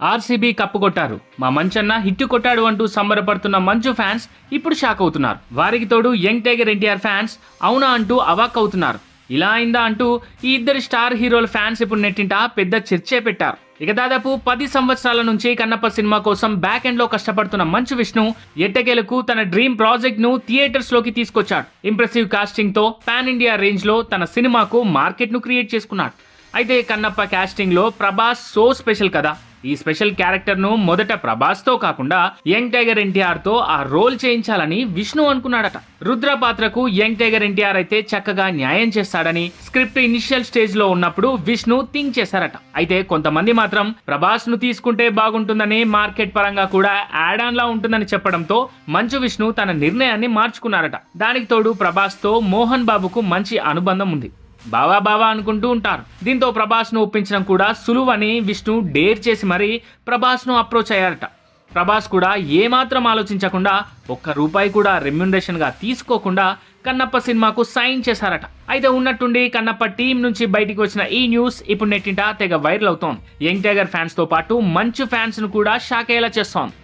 RCB cup కొట్టారు, మా Manchanna hit కొట్టాడు అంటూ సంబరపడుతున్న మంచు ఫ్యాన్స్ ఇప్పుడు షాక్ అవుతున్నారు. వారికి తోడు యంగ్ టైగర్ ఎన్టీఆర్ ఫ్యాన్స్ అవునా అంటూ అవాక్ అవుతున్నారు. ఇలా అయిందా అంటూ ఈ ఇద్దరు స్టార్ హీరోల ఫ్యాన్స్ ఇప్పుడు నెట్టింట పెద్ద చర్చే పెట్టారు. ఇక దాదాపు 10 సంవత్సరాల నుంచి కన్నప్ప సినిమా కోసం బ్యాక్ ఎండ్ లో కష్టపడుతున్న మంచు విష్ణు ఎట్టకేలకు తన డ్రీమ్ ప్రాజెక్ట్ ను థియేటర్స్ లోకి తీసుకొచ్చాడు. ఇంప్రెసివ్ కాస్టింగ్ తో పాన్ ఇండియా రేంజ్ లో తన సినిమాకు మార్కెట్ ను క్రియేట్ చేసుకున్నాడు. అయితే కన్నప్ప కాస్టింగ్ లో ప్రభాస్ సో స్పెషల్ కదా. ఈ స్పెషల్ క్యారెక్టర్ ను మొదట ప్రభాస్ తో కాకుండా యంగ్ టైగర్ ఎన్టీఆర్ తో ఆ రోల్ చేయించాలని విష్ణు అనుకున్నాడట. రుద్ర పాత్రకు యంగ్ టైగర్ ఎన్టీఆర్ అయితే చక్కగా న్యాయం చేస్తాడని స్క్రిప్ట్ ఇనిషియల్ స్టేజ్ లో ఉన్నప్పుడు విష్ణు థింక్ చేశారట. అయితే కొంతమంది మాత్రం ప్రభాస్ ను తీసుకుంటే బాగుంటుందని, మార్కెట్ పరంగా కూడా యాడ్ ఆన్ లా ఉంటుందని చెప్పడంతో మంచు విష్ణు తన నిర్ణయాన్ని మార్చుకున్నారట. దానికి తోడు ప్రభాస్ తో మోహన్ బాబుకు మంచి అనుబంధం ఉంది. బావా బావా అనుకుంటూ ఉంటారు. దీంతో ప్రభాస్ను ఒప్పించడం కూడా సులువని విష్ణు డేర్ చేసి మరీ ప్రభాస్ను అప్రోచ్ అయ్యారట. ప్రభాస్ కూడా ఏమాత్రం ఆలోచించకుండా ₹1 కూడా రెమ్యునరేషన్గా తీసుకోకుండా కన్నప్ప సినిమాకు సైన్ చేశారట. అయితే ఉన్నట్టుండి కన్నప్ప టీం నుంచి బయటికి వచ్చిన ఈ న్యూస్ ఇప్పుడు నెట్టింట తెగ వైరల్ అవుతోంది. యంగ్ టైగర్ ఫ్యాన్స్ తో పాటు మంచు ఫ్యాన్స్ ను కూడా షాక్ అయ్యేలా చేస్తోంది.